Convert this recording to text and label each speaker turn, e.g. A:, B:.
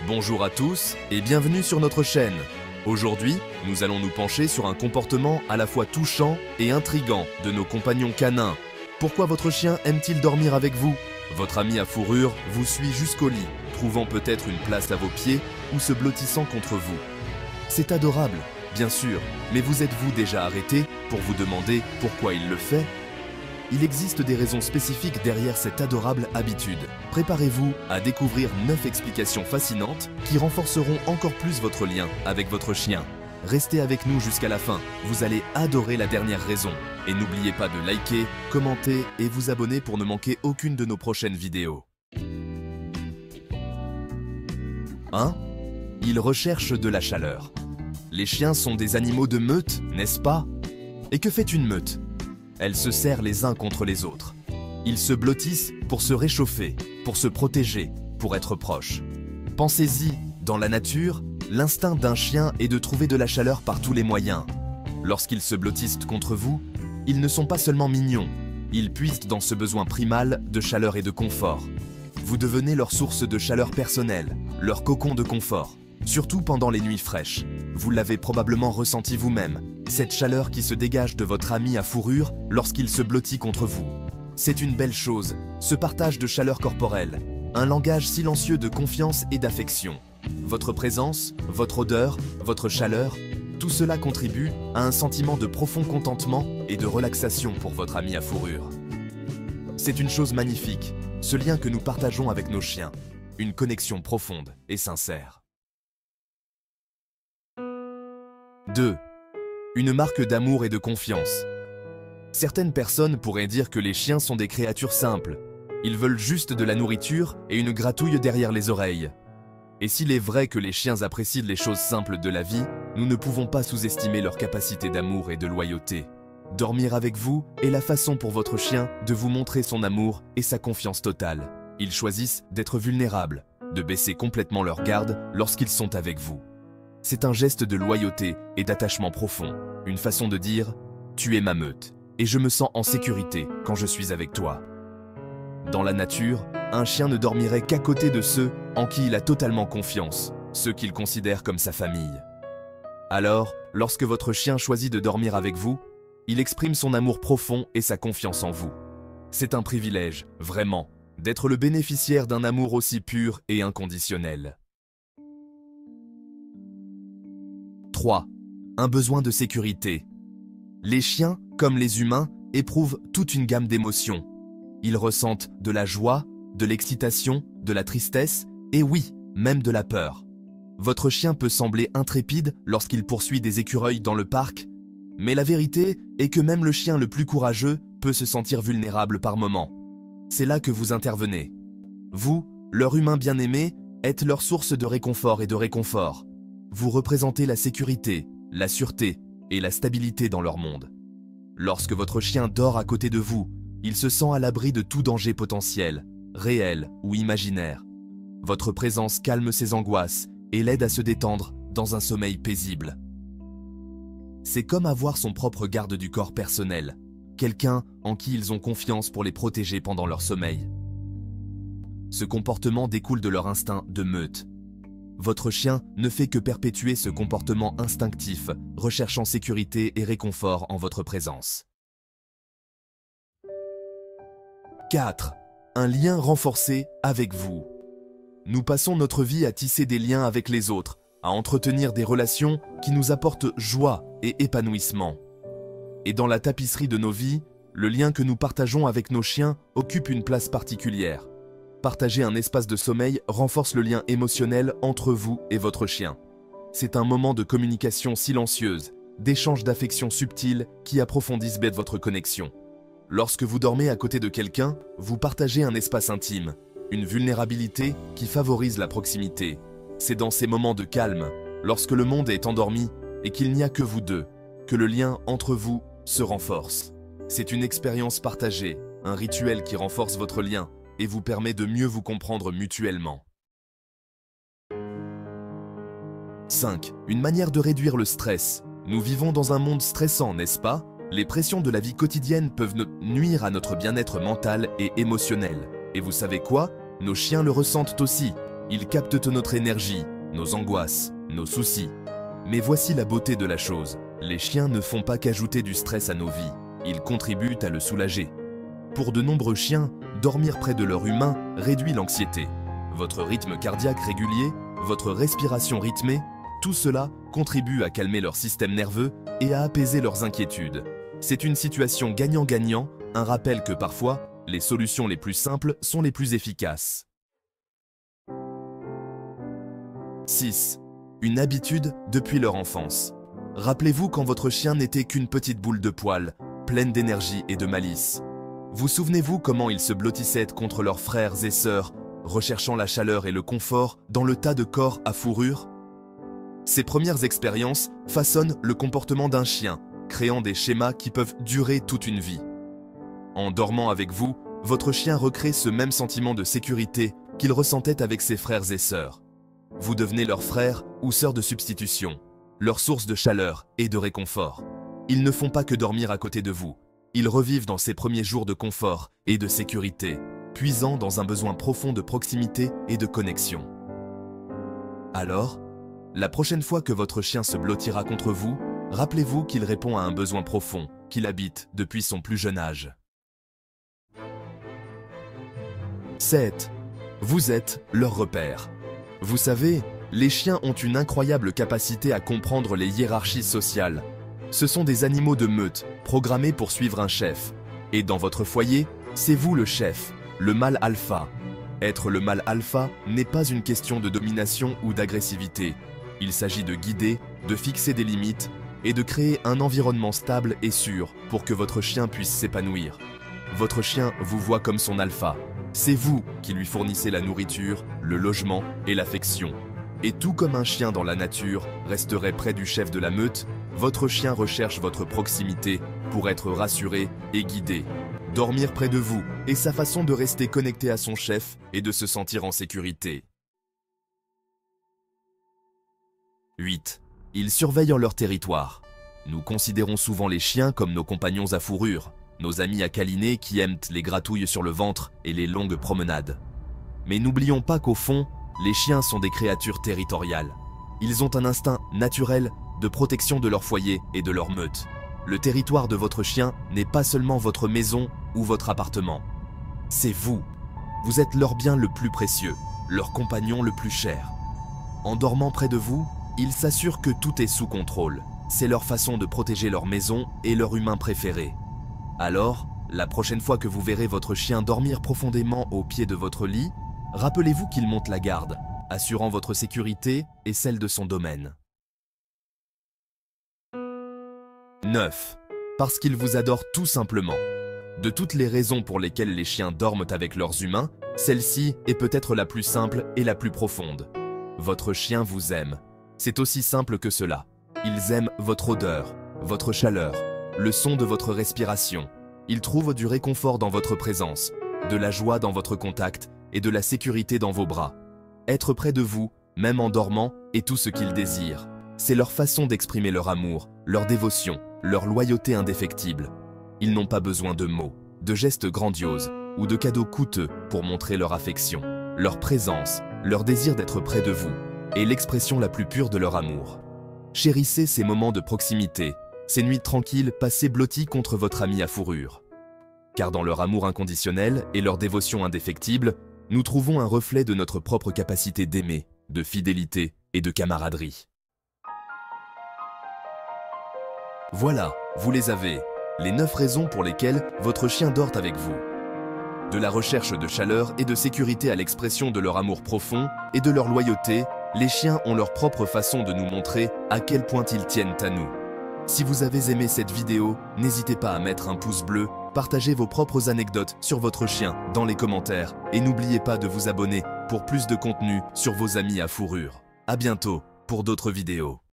A: Bonjour à tous et bienvenue sur notre chaîne. Aujourd'hui, nous allons nous pencher sur un comportement à la fois touchant et intrigant de nos compagnons canins. Pourquoi votre chien aime-t-il dormir avec vous? Votre ami à fourrure vous suit jusqu'au lit, trouvant peut-être une place à vos pieds ou se blottissant contre vous. C'est adorable, bien sûr, mais vous êtes-vous déjà arrêté pour vous demander pourquoi il le fait? Il existe des raisons spécifiques derrière cette adorable habitude. Préparez-vous à découvrir 9 explications fascinantes qui renforceront encore plus votre lien avec votre chien. Restez avec nous jusqu'à la fin, vous allez adorer la dernière raison. Et n'oubliez pas de liker, commenter et vous abonner pour ne manquer aucune de nos prochaines vidéos. 1. Ils recherchent de la chaleur. Les chiens sont des animaux de meute, n'est-ce pas? Et que fait une meute? Elle se serrent les uns contre les autres. Ils se blottissent pour se réchauffer, pour se protéger, pour être proches. Pensez-y, dans la nature, l'instinct d'un chien est de trouver de la chaleur par tous les moyens. Lorsqu'ils se blottissent contre vous, ils ne sont pas seulement mignons, ils puisent dans ce besoin primal de chaleur et de confort. Vous devenez leur source de chaleur personnelle, leur cocon de confort, surtout pendant les nuits fraîches. Vous l'avez probablement ressenti vous-même, cette chaleur qui se dégage de votre ami à fourrure lorsqu'il se blottit contre vous. C'est une belle chose, ce partage de chaleur corporelle, un langage silencieux de confiance et d'affection. Votre présence, votre odeur, votre chaleur, tout cela contribue à un sentiment de profond contentement et de relaxation pour votre ami à fourrure. C'est une chose magnifique, ce lien que nous partageons avec nos chiens, une connexion profonde et sincère. 2. Une marque d'amour et de confiance. Certaines personnes pourraient dire que les chiens sont des créatures simples. Ils veulent juste de la nourriture et une gratouille derrière les oreilles. Et s'il est vrai que les chiens apprécient les choses simples de la vie, nous ne pouvons pas sous-estimer leur capacité d'amour et de loyauté. Dormir avec vous est la façon pour votre chien de vous montrer son amour et sa confiance totale. Ils choisissent d'être vulnérables, de baisser complètement leur garde lorsqu'ils sont avec vous. C'est un geste de loyauté et d'attachement profond, une façon de dire « Tu es ma meute, et je me sens en sécurité quand je suis avec toi ». Dans la nature, un chien ne dormirait qu'à côté de ceux en qui il a totalement confiance, ceux qu'il considère comme sa famille. Alors, lorsque votre chien choisit de dormir avec vous, il exprime son amour profond et sa confiance en vous. C'est un privilège, vraiment, d'être le bénéficiaire d'un amour aussi pur et inconditionnel. 3. Un besoin de sécurité. Les chiens, comme les humains, éprouvent toute une gamme d'émotions. Ils ressentent de la joie, de l'excitation, de la tristesse, et oui, même de la peur. Votre chien peut sembler intrépide lorsqu'il poursuit des écureuils dans le parc, mais la vérité est que même le chien le plus courageux peut se sentir vulnérable par moments. C'est là que vous intervenez. Vous, leur humain bien-aimé, êtes leur source de réconfort et de réconfort. Vous représentez la sécurité, la sûreté et la stabilité dans leur monde. Lorsque votre chien dort à côté de vous, il se sent à l'abri de tout danger potentiel, réel ou imaginaire. Votre présence calme ses angoisses et l'aide à se détendre dans un sommeil paisible. C'est comme avoir son propre garde du corps personnel, quelqu'un en qui ils ont confiance pour les protéger pendant leur sommeil. Ce comportement découle de leur instinct de meute. Votre chien ne fait que perpétuer ce comportement instinctif, recherchant sécurité et réconfort en votre présence. 4. Un lien renforcé avec vous. Nous passons notre vie à tisser des liens avec les autres, à entretenir des relations qui nous apportent joie et épanouissement. Et dans la tapisserie de nos vies, le lien que nous partageons avec nos chiens occupe une place particulière. Partager un espace de sommeil renforce le lien émotionnel entre vous et votre chien. C'est un moment de communication silencieuse, d'échange d'affection subtile qui approfondissent votre connexion. Lorsque vous dormez à côté de quelqu'un, vous partagez un espace intime, une vulnérabilité qui favorise la proximité. C'est dans ces moments de calme, lorsque le monde est endormi et qu'il n'y a que vous deux, que le lien entre vous se renforce. C'est une expérience partagée, un rituel qui renforce votre lien et vous permet de mieux vous comprendre mutuellement. 5. Une manière de réduire le stress. Nous vivons dans un monde stressant, n'est-ce pas? Les pressions de la vie quotidienne peuvent nuire à notre bien-être mental et émotionnel. Et vous savez quoi? Nos chiens le ressentent aussi. Ils captent notre énergie, nos angoisses, nos soucis. Mais voici la beauté de la chose. Les chiens ne font pas qu'ajouter du stress à nos vies. Ils contribuent à le soulager. Pour de nombreux chiens, dormir près de leur humain réduit l'anxiété. Votre rythme cardiaque régulier, votre respiration rythmée, tout cela contribue à calmer leur système nerveux et à apaiser leurs inquiétudes. C'est une situation gagnant-gagnant, un rappel que parfois, les solutions les plus simples sont les plus efficaces. 6. Une habitude depuis leur enfance. Rappelez-vous quand votre chien n'était qu'une petite boule de poils, pleine d'énergie et de malice. Vous souvenez-vous comment ils se blottissaient contre leurs frères et sœurs, recherchant la chaleur et le confort dans le tas de corps à fourrure? Ces premières expériences façonnent le comportement d'un chien, créant des schémas qui peuvent durer toute une vie. En dormant avec vous, votre chien recrée ce même sentiment de sécurité qu'il ressentait avec ses frères et sœurs. Vous devenez leur frère ou sœur de substitution, leur source de chaleur et de réconfort. Ils ne font pas que dormir à côté de vous, ils revivent dans ces premiers jours de confort et de sécurité, puisant dans un besoin profond de proximité et de connexion. Alors, la prochaine fois que votre chien se blottira contre vous, rappelez-vous qu'il répond à un besoin profond, qu'il habite depuis son plus jeune âge. 7. Vous êtes leur repère. Vous savez, les chiens ont une incroyable capacité à comprendre les hiérarchies sociales. Ce sont des animaux de meute, programmés pour suivre un chef. Et dans votre foyer, c'est vous le chef, le mâle alpha. Être le mâle alpha n'est pas une question de domination ou d'agressivité. Il s'agit de guider, de fixer des limites et de créer un environnement stable et sûr pour que votre chien puisse s'épanouir. Votre chien vous voit comme son alpha. C'est vous qui lui fournissez la nourriture, le logement et l'affection. Et tout comme un chien dans la nature resterait près du chef de la meute, votre chien recherche votre proximité pour être rassuré et guidé. Dormir près de vous est sa façon de rester connecté à son chef et de se sentir en sécurité. 8. Ils surveillent leur territoire. Nous considérons souvent les chiens comme nos compagnons à fourrure, nos amis à câliner qui aiment les gratouilles sur le ventre et les longues promenades. Mais n'oublions pas qu'au fond, les chiens sont des créatures territoriales. Ils ont un instinct naturel de protection de leur foyer et de leur meute. Le territoire de votre chien n'est pas seulement votre maison ou votre appartement. C'est vous. Vous êtes leur bien le plus précieux, leur compagnon le plus cher. En dormant près de vous, ils s'assurent que tout est sous contrôle. C'est leur façon de protéger leur maison et leur humain préféré. Alors, la prochaine fois que vous verrez votre chien dormir profondément au pied de votre lit, rappelez-vous qu'il monte la garde, assurant votre sécurité et celle de son domaine. 9. Parce qu'ils vous adorent tout simplement. De toutes les raisons pour lesquelles les chiens dorment avec leurs humains, celle-ci est peut-être la plus simple et la plus profonde. Votre chien vous aime. C'est aussi simple que cela. Ils aiment votre odeur, votre chaleur, le son de votre respiration. Ils trouvent du réconfort dans votre présence, de la joie dans votre contact et de la sécurité dans vos bras. Être près de vous, même en dormant, est tout ce qu'ils désirent. C'est leur façon d'exprimer leur amour, leur dévotion, leur loyauté indéfectible. Ils n'ont pas besoin de mots, de gestes grandioses ou de cadeaux coûteux pour montrer leur affection. Leur présence, leur désir d'être près de vous est l'expression la plus pure de leur amour. Chérissez ces moments de proximité, ces nuits tranquilles passées blotties contre votre ami à fourrure. Car dans leur amour inconditionnel et leur dévotion indéfectible, nous trouvons un reflet de notre propre capacité d'aimer, de fidélité et de camaraderie. Voilà, vous les avez, les 9 raisons pour lesquelles votre chien dort avec vous. De la recherche de chaleur et de sécurité à l'expression de leur amour profond et de leur loyauté, les chiens ont leur propre façon de nous montrer à quel point ils tiennent à nous. Si vous avez aimé cette vidéo, n'hésitez pas à mettre un pouce bleu, partagez vos propres anecdotes sur votre chien dans les commentaires et n'oubliez pas de vous abonner pour plus de contenu sur vos amis à fourrure. À bientôt pour d'autres vidéos.